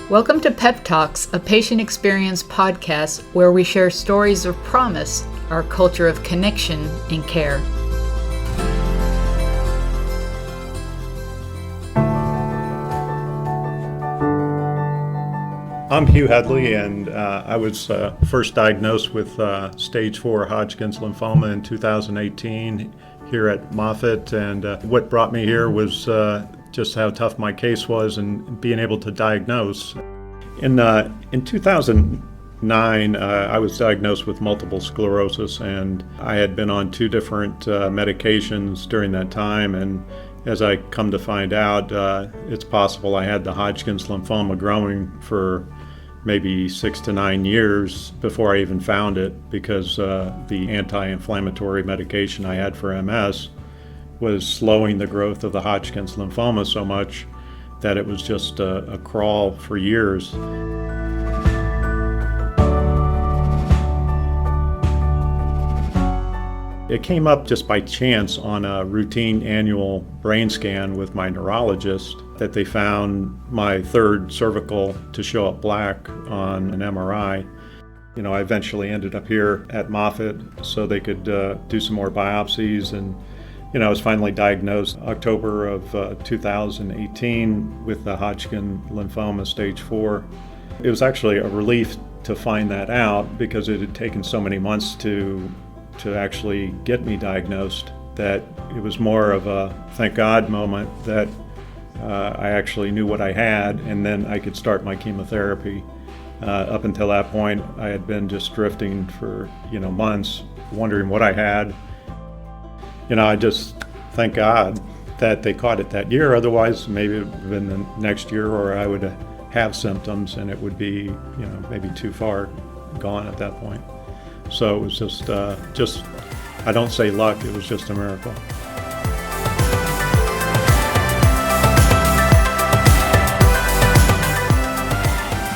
Welcome to Pep Talks, a patient experience podcast where we share stories of promise, our culture of connection and care. I'm Hugh Hedley, and I was first diagnosed with stage 4 Hodgkin's lymphoma in 2018 here at Moffitt. And what brought me here was just how tough my case was and being able to diagnose. In 2009, I was diagnosed with multiple sclerosis, and I had been on 2 different medications during that time. And as I come to find out, it's possible I had the Hodgkin's lymphoma growing for maybe 6 to 9 years before I even found it, because the anti-inflammatory medication I had for MS was slowing the growth of the Hodgkin's lymphoma so much that it was just a crawl for years. It came up just by chance on a routine annual brain scan with my neurologist that they found my 3rd cervical to show up black on an MRI. I eventually ended up here at Moffitt so they could do some more biopsies, and I was finally diagnosed October of 2018 with the Hodgkin lymphoma stage 4. It was actually a relief to find that out, because it had taken so many months to actually get me diagnosed, that it was more of a thank God moment that I actually knew what I had, and then I could start my chemotherapy. Up until that point, I had been just drifting for months, wondering what I had. I just thank God that they caught it that year. Otherwise, maybe it would have been the next year, or I would have symptoms and it would be, maybe too far gone at that point. So it was just, I don't say luck, it was just a miracle.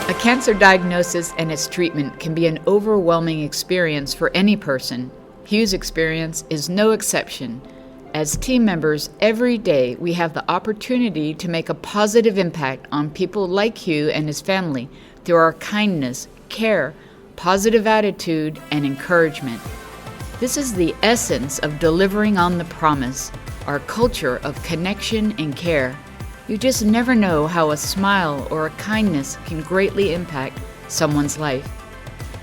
A cancer diagnosis and its treatment can be an overwhelming experience for any person. Hugh's experience is no exception. As team members, every day we have the opportunity to make a positive impact on people like Hugh and his family through our kindness, care, positive attitude, and encouragement. This is the essence of delivering on the promise, our culture of connection and care. You just never know how a smile or a kindness can greatly impact someone's life.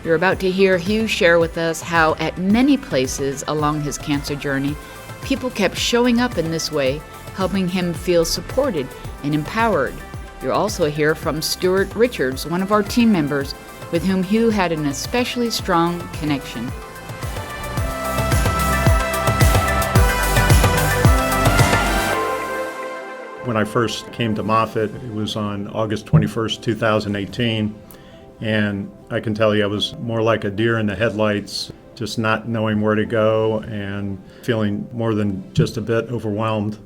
You're about to hear Hugh share with us how at many places along his cancer journey, people kept showing up in this way, helping him feel supported and empowered. You'll also hear from Stuart Richards, one of our team members, with whom Hugh had an especially strong connection. When I first came to Moffitt, it was on August 21st, 2018. And I can tell you I was more like a deer in the headlights, just not knowing where to go and feeling more than just a bit overwhelmed.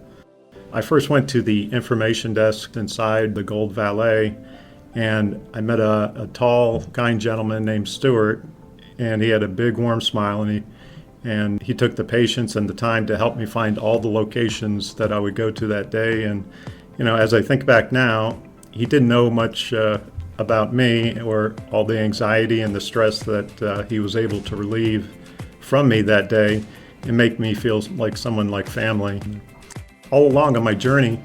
I first went to the information desk inside the Gold Valet, and I met a tall, kind gentleman named Stuart, and he had a big, warm smile, and he took the patience and the time to help me find all the locations that I would go to that day. And, as I think back now, he didn't know much about me or all the anxiety and the stress that he was able to relieve from me that day and make me feel like someone like family. All along on my journey,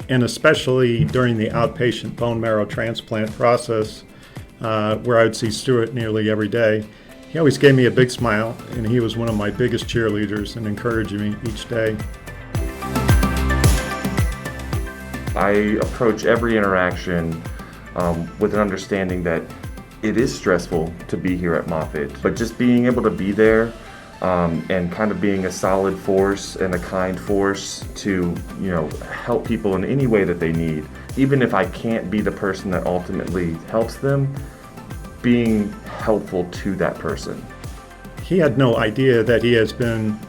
and especially during the outpatient bone marrow transplant process, where I would see Stuart nearly every day, he always gave me a big smile, and he was one of my biggest cheerleaders and encouraging me each day. I approach every interaction with an understanding that it is stressful to be here at Moffitt, but just being able to be there and kind of being a solid force and a kind force to, help people in any way that they need. Even if I can't be the person that ultimately helps them, being helpful to that person. He had no idea that he has been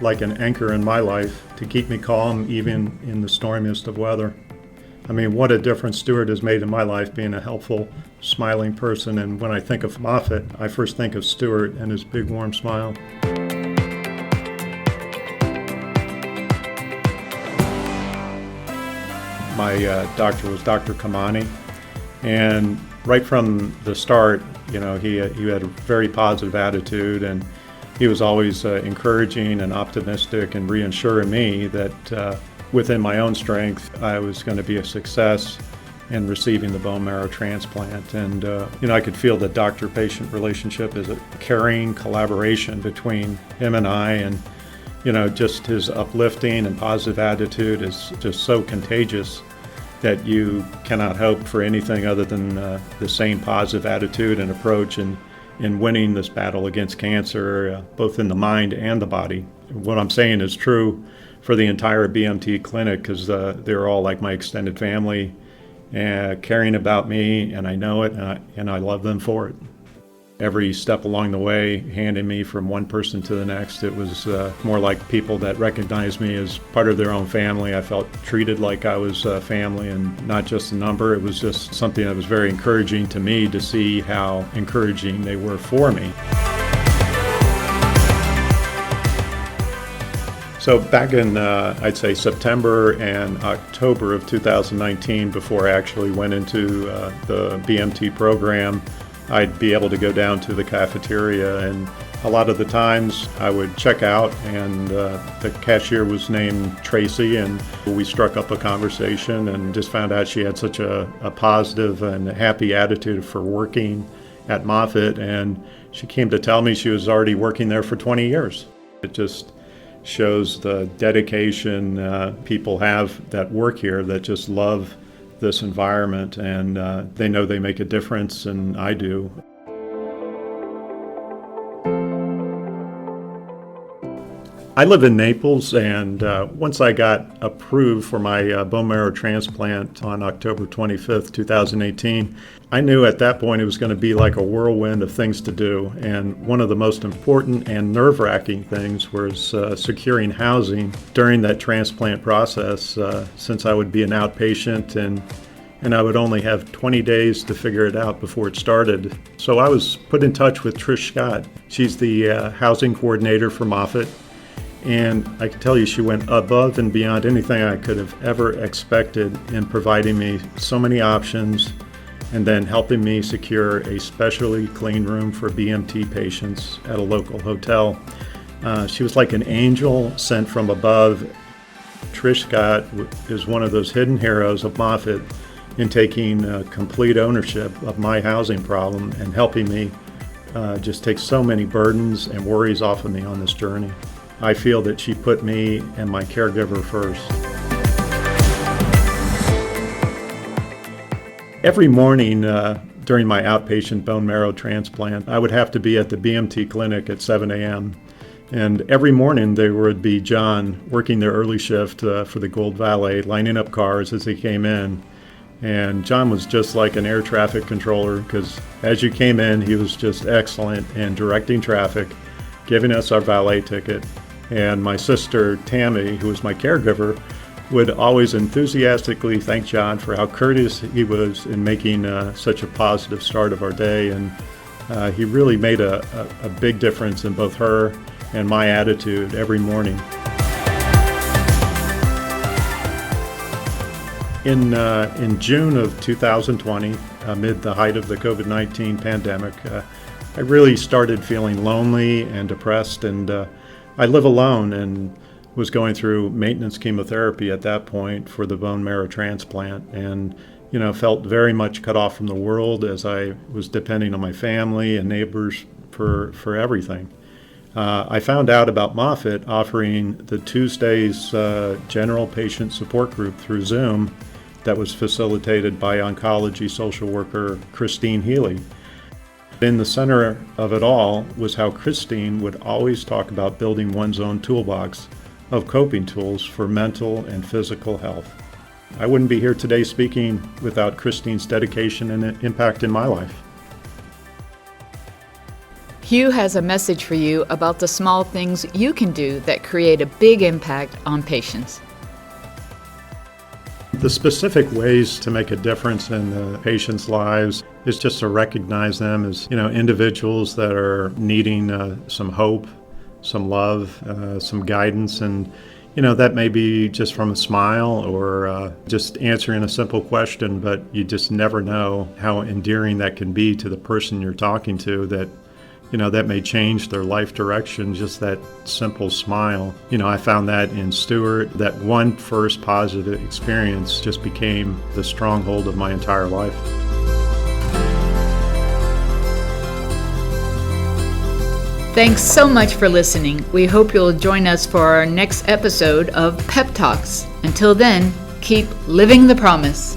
like an anchor in my life to keep me calm even in the stormiest of weather. I mean, what a difference Stuart has made in my life, being a helpful, smiling person. And when I think of Moffitt, I first think of Stuart and his big, warm smile. My doctor was Dr. Kamani, And right from the start, he had a very positive attitude, and he was always encouraging and optimistic and reassuring me that within my own strength, I was going to be a success in receiving the bone marrow transplant. And, I could feel the doctor-patient relationship as a caring collaboration between him and I. And, just his uplifting and positive attitude is just so contagious that you cannot hope for anything other than the same positive attitude and approach in winning this battle against cancer, both in the mind and the body. What I'm saying is true for the entire BMT clinic, because they're all like my extended family, caring about me, and I know it, and I love them for it. Every step along the way, handing me from one person to the next, it was more like people that recognized me as part of their own family. I felt treated like I was family and not just a number. It was just something that was very encouraging to me to see how encouraging they were for me. So back in, I'd say, September and October of 2019, before I actually went into the BMT program, I'd be able to go down to the cafeteria, and a lot of the times I would check out, and the cashier was named Tracy, and we struck up a conversation and just found out she had such a positive and happy attitude for working at Moffitt, and she came to tell me she was already working there for 20 years. It just shows the dedication people have that work here, that just love this environment, and they know they make a difference, and I do. I live in Naples, and once I got approved for my bone marrow transplant on October 25th, 2018, I knew at that point it was going to be like a whirlwind of things to do. And one of the most important and nerve-wracking things was securing housing during that transplant process, since I would be an outpatient and I would only have 20 days to figure it out before it started. So I was put in touch with Trish Scott. She's the housing coordinator for Moffitt. And I can tell you she went above and beyond anything I could have ever expected in providing me so many options and then helping me secure a specially clean room for BMT patients at a local hotel. She was like an angel sent from above. Trish Scott is one of those hidden heroes of Moffitt in taking complete ownership of my housing problem and helping me just take so many burdens and worries off of me on this journey. I feel that she put me and my caregiver first. Every morning during my outpatient bone marrow transplant, I would have to be at the BMT clinic at 7 a.m. And every morning there would be John working their early shift for the Gold Valet, lining up cars as they came in. And John was just like an air traffic controller, because as you came in, he was just excellent in directing traffic, giving us our valet ticket. And my sister, Tammy, who was my caregiver, would always enthusiastically thank John for how courteous he was in making such a positive start of our day. And he really made a big difference in both her and my attitude every morning. In June of 2020, amid the height of the COVID-19 pandemic, I really started feeling lonely and depressed, and I live alone and was going through maintenance chemotherapy at that point for the bone marrow transplant, and felt very much cut off from the world as I was depending on my family and neighbors for everything. I found out about Moffitt offering the Tuesdays general patient support group through Zoom that was facilitated by oncology social worker Christine Healy. In the center of it all was how Christine would always talk about building one's own toolbox of coping tools for mental and physical health. I wouldn't be here today speaking without Christine's dedication and impact in my life. Hugh has a message for you about the small things you can do that create a big impact on patients. The specific ways to make a difference in the patients' lives is just to recognize them as, individuals that are needing some hope, some love, some guidance, and, That may be just from a smile or just answering a simple question, but you just never know how endearing that can be to the person you're talking to, that that may change their life direction, just that simple smile. I found that in Stuart, that one first positive experience just became the stronghold of my entire life. Thanks so much for listening. We hope you'll join us for our next episode of Pep Talks. Until then, keep living the promise.